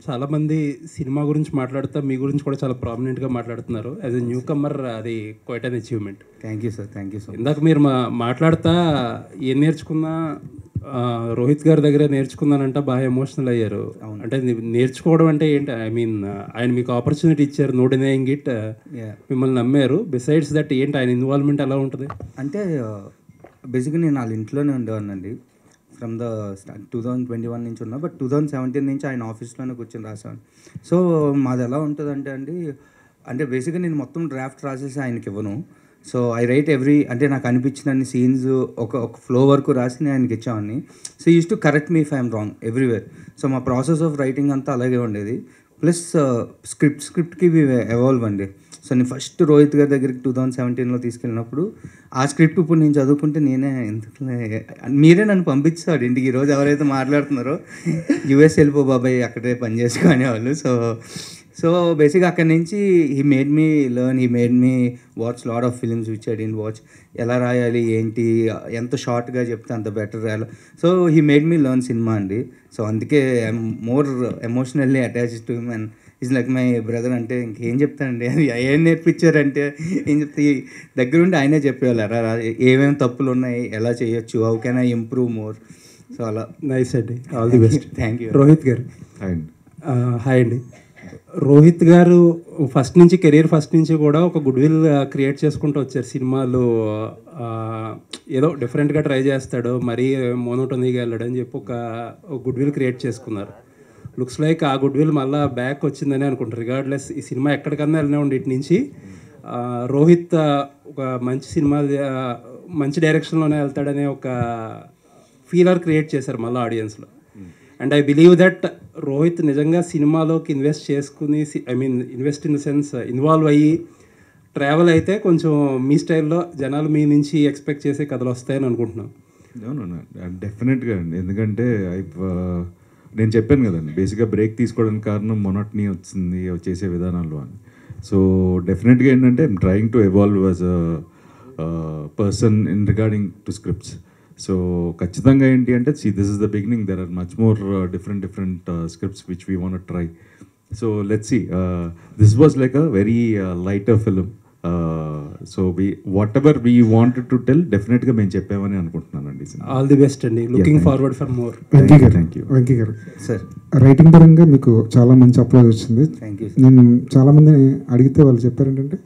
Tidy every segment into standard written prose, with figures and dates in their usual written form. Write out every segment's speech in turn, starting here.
చాలామంది సినిమా గురించి మాట్లాడుతా మీ గురించి కూడా చాలా ప్రామినెంట్గా మాట్లాడుతున్నారు. యాజ్ ఎ న్యూ కమర్ అది quiet an achievement. Thank you sir, thank you so much. ఇందాక మీరు మాట్లాడుతా ఏం నేర్చుకున్నా రోహిత్ గారి దగ్గర నేర్చుకున్నానంట బాగా ఎమోషనల్ అయ్యారు. అంటే నేర్చుకోవడం అంటే ఏంటి, ఐ మీన్ ఆయన మీకు ఆపర్చునిటీ ఇచ్చారు, నో డినయింగ్ ఇట్, మిమ్మల్ని నమ్మారు. బిసైడ్స్ దట్ ఏంటి ఆయన ఇన్వాల్వ్మెంట్ ఎలా ఉంటుంది? అంటే బేసిక్గా నేను వాళ్ళ ఇంట్లోనే ఉండేవాడినండి ఫ్రమ్ ద 2021 నుంచి ఉన్నా. బట్ 2017 నుంచి ఆయన ఆఫీస్లోనే కూర్చొని రాశాను. సో మాది ఎలా ఉంటుందంటే అంటే బేసిక్గా నేను మొత్తం డ్రాఫ్ట్ రాసేసి ఆయనకి ఇవ్వను. సో ఐ రైట్ అంటే నాకు అనిపించిన సీన్స్ ఒక ఫ్లో వరకు రాసి నేను ఆయనకి ఇచ్చామని. So use to correct me if I'm wrong everywhere. So మా ప్రాసెస్ ఆఫ్ రైటింగ్ అంతా అలాగే ఉండేది. ప్లస్ స్క్రిప్ట్కి ఎవాల్వ్ అండి. సో నేను ఫస్ట్ రోహిత్ గారి దగ్గరికి 2017లో తీసుకెళ్ళినప్పుడు ఆ స్క్రిప్ట్ ఇప్పుడు నేను చదువుకుంటే నేనే మీరే నన్ను పంపించాడు ఇంటికి. ఈరోజు ఎవరైతే మాట్లాడుతున్నారో యూఎస్ వెళ్ళిపో బాబాయ్ అక్కడే పని చేసుకునేవాళ్ళు. సో బేసిక్గా అక్కడి నుంచి he made me learn, he made me watch lot of films which I didn't watch. ఎలా రాయాలి ఏంటి, ఎంత షార్ట్గా చెప్తే అంత బెటర్ రాయాలి. So he made me learn cinema అండి. సో అందుకే I'm more emotionally attached to him and is like my brother. అంటే ఇంకేం చెప్తానండి, అది ఏం నేర్పించారంటే ఏం చెప్తే దగ్గరుండి ఆయనే చెప్పేవాళ్ళు ఏమేమి తప్పులు ఉన్నాయి, ఎలా చేయొచ్చు, how can I improve more. So అలా. నైస్ అండి, all the best. Thank you. Rohit గారు హాయ్ అండి. రోహిత్ గారు కెరీర్ ఫస్ట్ నుంచి కూడా ఒక గుడ్ విల్ క్రియేట్ చేసుకుంటూ వచ్చారు. సినిమాలు ఏదో డిఫరెంట్గా ట్రై చేస్తాడు, మరీ మోనోటోనీగా వెళ్ళడని చెప్పి ఒక గుడ్ విల్ క్రియేట్ చేసుకున్నారు. లుక్స్ లైక్ ఆ గుడ్ విల్ మళ్ళీ బ్యాక్ వచ్చిందని అనుకుంటారు. రిగార్డ్లెస్ ఈ సినిమా ఎక్కడికన్నా వెళ్ళినా ఉండి ఇటు నుంచి రోహిత్ ఒక మంచి సినిమా మంచి డైరెక్షన్లోనే వెళ్తాడనే ఒక ఫీలర్ క్రియేట్ చేశారు మళ్ళీ ఆడియన్స్లో. And I believe that Rohit నిజంగా సినిమాలోకి ఇన్వెస్ట్ చేసుకుని, I mean invest in the sense involve అయ్యి ట్రావెల్ అయితే కొంచెం మీ స్టైల్లో జనాలు మీ నుంచి ఎక్స్పెక్ట్ చేసే కథలు వస్తాయని అనుకుంటున్నాను. డెఫినెట్గా అండి. ఎందుకంటే నేను చెప్పాను కదండి, బేసిక్గా బ్రేక్ తీసుకోవడానికి కారణం మొనోటనీ వచ్చింది చేసే విధానాల్లో అని. సో డెఫినెట్గా ఏంటంటే I'm trying to evolve as a person in regarding to scripts. So ఖచ్చితంగా ఏంటి అంటే this is the beginning, there are much more different scripts which we want try. So let's see. This was like a very lighter film. So whatever we wanted to tell డెఫినెట్గా మేము చెప్పామని అనుకుంటున్నానండి. All the best అండి, looking forward for more. Venky garu sir, writing పరంగా మీకు చాలా మంచి approach వచ్చింది. Thank you. నేను చాలామందిని అడిగితే వాళ్ళు చెప్పారు ఏంటంటే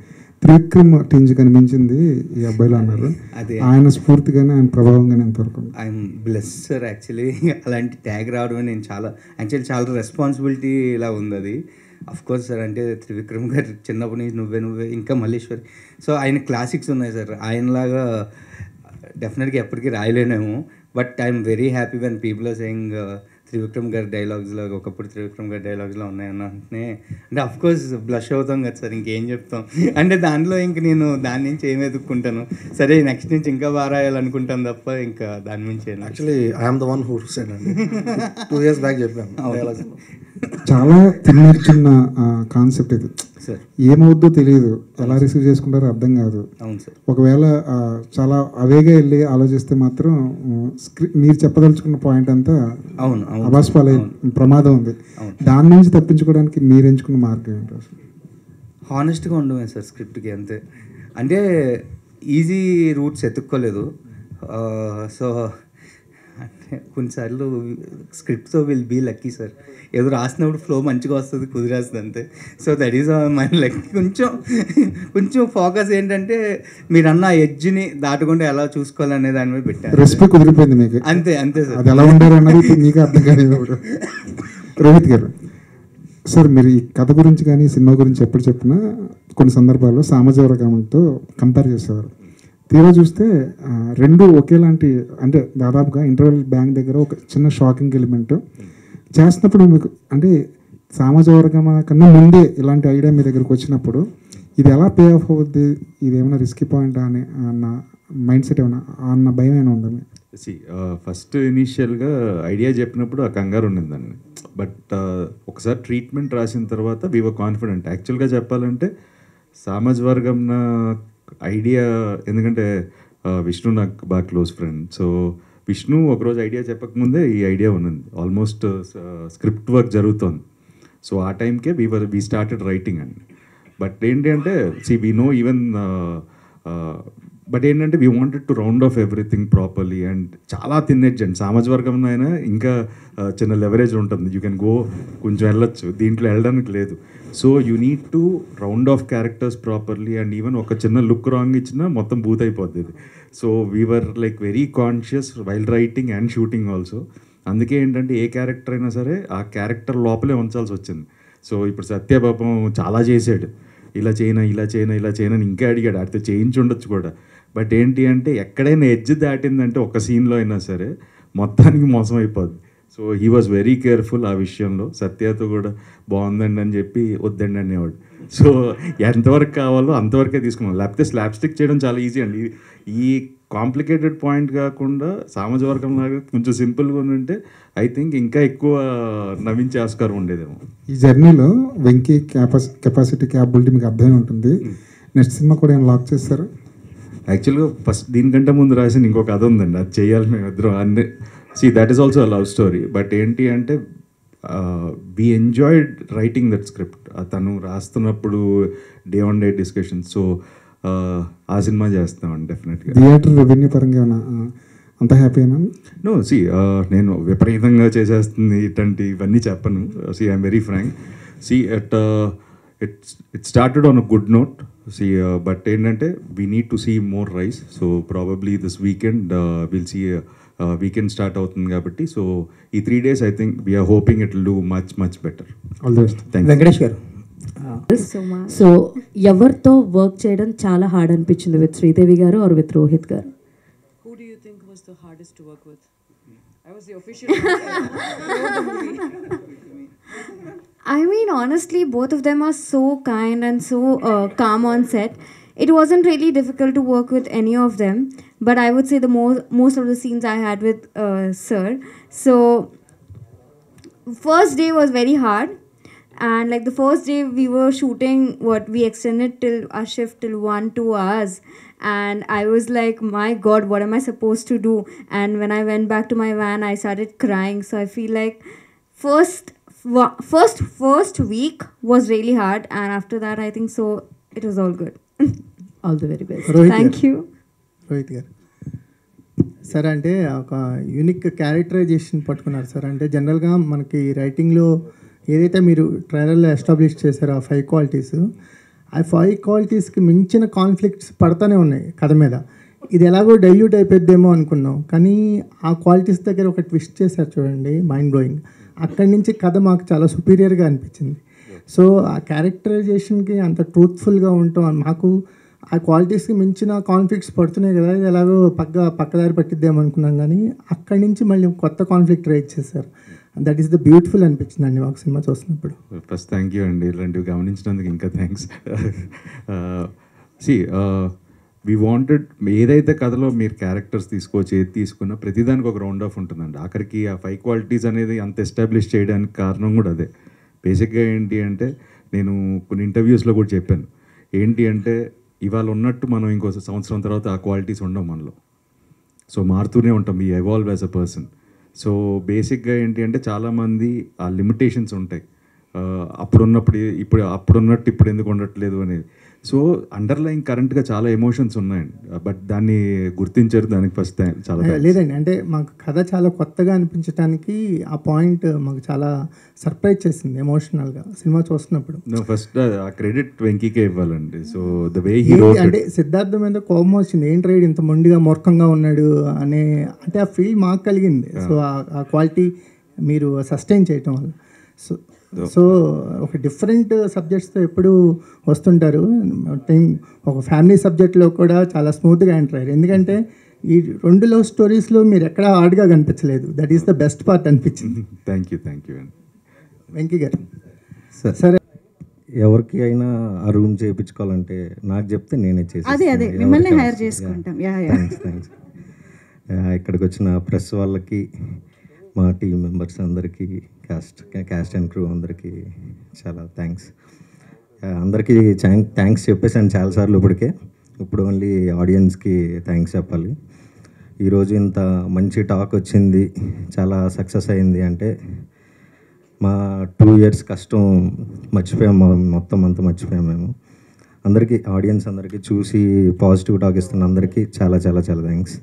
త్రివిక్రమ్ టింజ్ కనిపించింది ఈ అబ్బాయిలో అన్నారు. ఆయన స్ఫూర్తిగానే, ఆయన ప్రభావంగానే ఎంతవరకు? I'm blessed sir. యాక్చువల్లీ అలాంటి ట్యాగ్ రావడం నేను చాలా రెస్పాన్సిబిలిటీ ఇలా ఉంది అది. అఫ్కోర్స్ సార్, అంటే త్రివిక్రమ్ గారు చిన్నప్పటి నుంచి నువ్వే ఇంకా మల్లేశ్వరి. సో ఆయన క్లాసిక్స్ ఉన్నాయి సార్. ఆయనలాగా డెఫినెట్గా ఎప్పటికీ రాయలేనేమో. But I'm very happy when people are saying Trivikram గారి డైలాగ్స్లో ఒకప్పుడు త్రివిక్రమ్ గారి డైలాగ్స్లో ఉన్నాయన్న అంటే అఫ్కోర్స్ బ్లష్ అవుతాం కదా సార్, ఇంకేం చెప్తాం. అంటే దానిలో ఇంక నేను దాని నుంచి ఏం ఎదుర్కొంటాను, సరే నెక్స్ట్ నుంచి ఇంకా బాగా రాయాలనుకుంటాను తప్ప ఇంకా దాని నుంచి. Actually I'm the one who said అండి, 2 years బ్యాక్ చెప్పాను. చాలా తిన్నర్చున్న కాన్సెప్ట్ ఇది సార్. ఏమవుద్దో తెలియదు, ఎలా రిసీవ్ చేసుకుంటారో అర్థం కాదు. అవును సార్. ఒకవేళ చాలా అవేగా వెళ్ళి ఆలోచిస్తే మాత్రం మీరు చెప్పదలుచుకున్న పాయింట్ అంతా అబాస్పాలే ప్రమాదం ఉంది. దాని నుంచి తప్పించుకోవడానికి మీరు ఎంచుకున్న మార్గం ఏంటో? హానెస్ట్గా ఉండమే సార్ స్క్రిప్ట్కి, అంతే. అంటే ఈజీ రూట్స్ ఎత్తుక్కోలేదు. సో అంటే కొన్నిసార్లు స్క్రిప్ట్తో విల్ బీ లక్కీ సార్. ఏదో రాసినప్పుడు ఫ్లో మంచిగా వస్తుంది, కుదిరేస్తుంది అంతే. So that is my luck. కొంచెం ఫోకస్ ఏంటంటే మీరు అన్న ఎడ్జ్ని దాటకుండా ఎలా చూసుకోవాలనే దాని మీద పెట్టారు. రెసిపీ కుదిరిపోయింది మీకు, అంతే సార్. అది ఎలా ఉండారు అన్నది మీకు అర్థం కాలేదు. రోహిత్ గారు సార్, మీరు ఈ కథ గురించి కానీ సినిమా గురించి ఎప్పుడు చెప్పినా కొన్ని సందర్భాల్లో సామాజిక వర్గంతో కంపేర్ చేసేవారు. తీరా చూస్తే రెండు ఒకేలాంటి, అంటే దాదాపుగా ఇంటర్వెల్ బ్యాంక్ దగ్గర ఒక చిన్న షాకింగ్ ఎలిమెంట్ చేస్తున్నప్పుడు మీకు అంటే సామాజిక వర్గం కన్నా ముందే ఇలాంటి ఐడియా మీ దగ్గరకు వచ్చినప్పుడు ఇది ఎలా పే ఆఫ్ అవుద్ది, ఇది ఏమైనా రిస్కీ పాయింట్ అని అన్న మైండ్ సెట్ ఏమైనా అన్న భయం ఏమైనా ఉందా? ఫస్ట్ ఇనీషియల్గా ఐడియా చెప్పినప్పుడు ఆ కంగారు ఉండిందండి. బట్ ఒకసారి ట్రీట్మెంట్ రాసిన తర్వాత వీ వర్ కాన్ఫిడెంట్. యాక్చువల్గా చెప్పాలంటే సామాజిక వర్గం ఐడియా, ఎందుకంటే విష్ణు నాకు బాగా క్లోజ్ ఫ్రెండ్. సో విష్ణు ఒకరోజు ఐడియా చెప్పకముందే ఈ ఐడియా ఉన్నది. ఆల్మోస్ట్ స్క్రిప్ట్ వర్క్ జరుగుతోంది. సో ఆ టైంకే వీ స్టార్టెడ్ రైటింగ్ అండి. బట్ ఏంటి అంటే వీ నో ఈవెన్ బట్ ఏంటంటే we wanted to round of everything properly and చాలా తినేజ్ అండి. సామాజిక వర్గంలో అయినా ఇంకా చిన్న లెవరేజ్ ఉంటుంది, యూ కెన్ గో కొంచెం వెళ్ళొచ్చు, దీంట్లో వెళ్ళడానికి లేదు. So you need to round of characters properly and even ఒక చిన్న లుక్ రాంగ్ ఇచ్చినా మొత్తం బూత్ అయిపోద్ది ఇది. So we are like very conscious while writing and shooting also. అందుకే ఏంటంటే ఏ క్యారెక్టర్ అయినా సరే ఆ క్యారెక్టర్ లోపలే ఉంచాల్సి వచ్చింది. సో ఇప్పుడు సత్యపాపం చాలా చేశాడు, ఇలా చేయను అని ఇంకా అడిగాడు, అడితే చేయించి ఉండొచ్చు కూడా. బట్ ఏంటి అంటే ఎక్కడైనా ఎడ్జ్ దాటిందంటే ఒక సీన్లో అయినా సరే మొత్తానికి మోసం అయిపోద్ది. So he was very careful ఆ విషయంలో. సత్యతో కూడా బాగుందండి అని చెప్పి వద్దండి అనేవాడు. సో ఎంతవరకు కావాలో అంతవరకే తీసుకున్నాం, లేకపోతే స్లాబ్ స్టిక్ చేయడం చాలా ఈజీ అండి. ఈ కాంప్లికేటెడ్ పాయింట్ కాకుండా సామాజిక వర్గం లాగా కొంచెం సింపుల్గా ఉంటే ఐ థింక్ ఇంకా ఎక్కువ నవ్వించే ఆస్కారం ఉండేదేమో. ఈ జర్నీలో వెంకీ కెపాసిటీ క్యాపబిలిటీ మీకు అర్థమై ఉంటుంది. నెక్స్ట్ సినిమా కూడా ఏమైనా లాక్ చేస్తారు? యాక్చువల్గా ఫస్ట్ దీనికంటే ముందు రాసిన ఇంకో కథ ఉందండి, అది చేయాలి మేము ఇద్దరం అన్నీ. That is also love story. But ఏంటి అంటే we enjoyed writing that script. తను రాస్తున్నప్పుడు day on day discussion. So ఆ సినిమా చేస్తామండి డెఫినెట్గా. థియేటర్ రెవెన్యూ పరంగా ఏమైనా అంత హ్యాపీనా? నో నేను విపరీతంగా చేసేస్తుంది ఇవన్నీ చెప్పను. I'm very frank. It started on a good note. But ఏంటంటే we need to see more rise. So probably this weekend will see weekend start అవుతుంది కాబట్టి. సో ఈ 3 days I think we're hoping it will do much better. All the best. Thank you. Venkatesh garu, so ఎవరితో work చేయడం చాలా hard అనిపించింది, with Sridevi గారు are with Rohit గారు? Who do you think was the hardest to work with? I was the official. I mean, honestly, both of them are so kind and so calm on set. It wasn't really difficult to work with any of them, but I would say the most of the scenes I had with Sir. So, first day was very hard, and like the first day we were shooting, we extended till our shift till 1-2 hours, and I was like, my God, what am I supposed to do? And when I went back to my van, I started crying. So I feel like first week was really hard, and after that I think so it was all good. All the very best. Thank you. Rohit గారు, sir అంటే ఒక unique characterisation పట్టుకున్నారు sir. అంటే జనరల్గా మనకి రైటింగ్లో ఏదైతే మీరు ట్రైలర్లో ఎస్టాబ్లిష్ చేశారో ఆ 5 qualities, ఆ 5 qualities-కి మించిన కాన్ఫ్లిక్ట్స్ పడతానే ఉన్నాయి కథ మీద. ఇది ఎలాగో డైల్యూట్ అయిపోద్దేమో అనుకున్నాం, కానీ ఆ క్వాలిటీస్ దగ్గర ఒక ట్విస్ట్ చేశారు చూడండి, మైండ్ బ్లోయింగ్. అక్కడి నుంచి కథ మాకు చాలా సుపీరియర్గా అనిపించింది. సో ఆ క్యారెక్టరైజేషన్కి అంత ట్రూత్ఫుల్గా ఉంటాం, మాకు ఆ క్వాలిటీస్కి మించిన కాన్ఫ్లిక్ట్స్ పడుతున్నాయి కదా, ఇది ఎలాగో పక్కదారి పట్టిద్దాం అనుకున్నాం, కానీ అక్కడి నుంచి మళ్ళీ కొత్త కాన్ఫ్లిక్ట్ రైజ్ చేశారు. దట్ ఈస్ ద బ్యూటిఫుల్ అనిపించింది అండి మాకు సినిమా చూస్తున్నప్పుడు. ఫస్ట్ థ్యాంక్ యూ అండి, ఇలాంటివి గమనించినందుకు ఇంకా థ్యాంక్స్. వీ వాంటెడ్ ఏదైతే కథలో మీరు క్యారెక్టర్స్ తీసుకోవచ్చు, ఏది తీసుకున్నా ప్రతిదానికి ఒక రౌండ్ ఆఫ్ ఉంటుందండి. ఆఖరికి ఆ 5 qualities అనేది అంత ఎస్టాబ్లిష్ చేయడానికి కారణం కూడా అదే. బేసిక్గా ఏంటి అంటే నేను కొన్ని ఇంటర్వ్యూస్లో కూడా చెప్పాను, ఏంటి అంటే ఇవాళ ఉన్నట్టు మనం ఇంకో సంవత్సరం తర్వాత ఆ క్వాలిటీస్ ఉండవు మనలో. సో మారుతూనే ఉంటాం, we evolve as a person. So బేసిక్గా ఏంటి అంటే చాలామంది ఆ లిమిటేషన్స్ ఉంటాయి, అప్పుడున్నట్టు ఇప్పుడు ఎందుకు ఉండట్లేదు అనేది. సో అండర్లైన్ కరెంట్గా చాలా ఎమోషన్స్ ఉన్నాయండి, బట్ దాన్ని గుర్తించారు. దానికి ఫస్ట్ చాలా లేదండి, అంటే మాకు కథ చాలా కొత్తగా అనిపించడానికి ఆ పాయింట్ మాకు చాలా సర్ప్రైజ్ చేసింది ఎమోషనల్గా సినిమా చూస్తున్నప్పుడు. ఫస్ట్ ఆ క్రెడిట్ వెంకీకే ఇవ్వాలండి. So the way he wrote అంటే సిద్ధార్థ మీద కోపం వచ్చింది, ఏంటి రైడ్ ఇంత మొండిగా మూర్ఖంగా ఉన్నాడు అనే అంటే ఆ ఫీల్ మాకు కలిగింది. సో ఆ క్వాలిటీ మీరు సస్టైన్ చేయటం వల్ల. సో ఒక డిఫరెంట్ సబ్జెక్ట్స్తో ఎప్పుడు వస్తుంటారు, ఒక ఫ్యామిలీ సబ్జెక్ట్లో కూడా చాలా స్మూత్గా ఎంటర్ అయ్యారు. ఎందుకంటే ఈ 2 లవ్ స్టోరీస్లో మీరు ఎక్కడ హార్డ్గా కనిపించలేదు, that is the best part అనిపించింది. థ్యాంక్ యూ అండి. వెంకీ గారు, సరే ఎవరికి అయినా ఆ రూమ్ చేయించుకోవాలంటే నాకు చెప్తే నేనే చేసి అదే మిమ్మల్ని హైర్ చేసుకుంటాం. థ్యాంక్స్. ఇక్కడికి వచ్చిన ప్రెస్ వాళ్ళకి, మా టీం మెంబర్స్ అందరికీ, క్యాస్ట్ అండ్ క్రూ అందరికీ చాలా థ్యాంక్స్. అందరికీ థ్యాంక్స్ చెప్పేసాను చాలాసార్లు ఇప్పుడు ఓన్లీ ఆడియన్స్కి థ్యాంక్స్ చెప్పాలి. ఈరోజు ఇంత మంచి టాక్ వచ్చింది, చాలా సక్సెస్ అయింది అంటే మా 2 years కష్టం మర్చిపోయాం, మొత్తం అంతా మర్చిపోయాం మేము. అందరికీ, ఆడియన్స్ అందరికీ, చూసి పాజిటివ్ టాక్ ఇస్తున్న అందరికీ చాలా చాలా చాలా థ్యాంక్స్.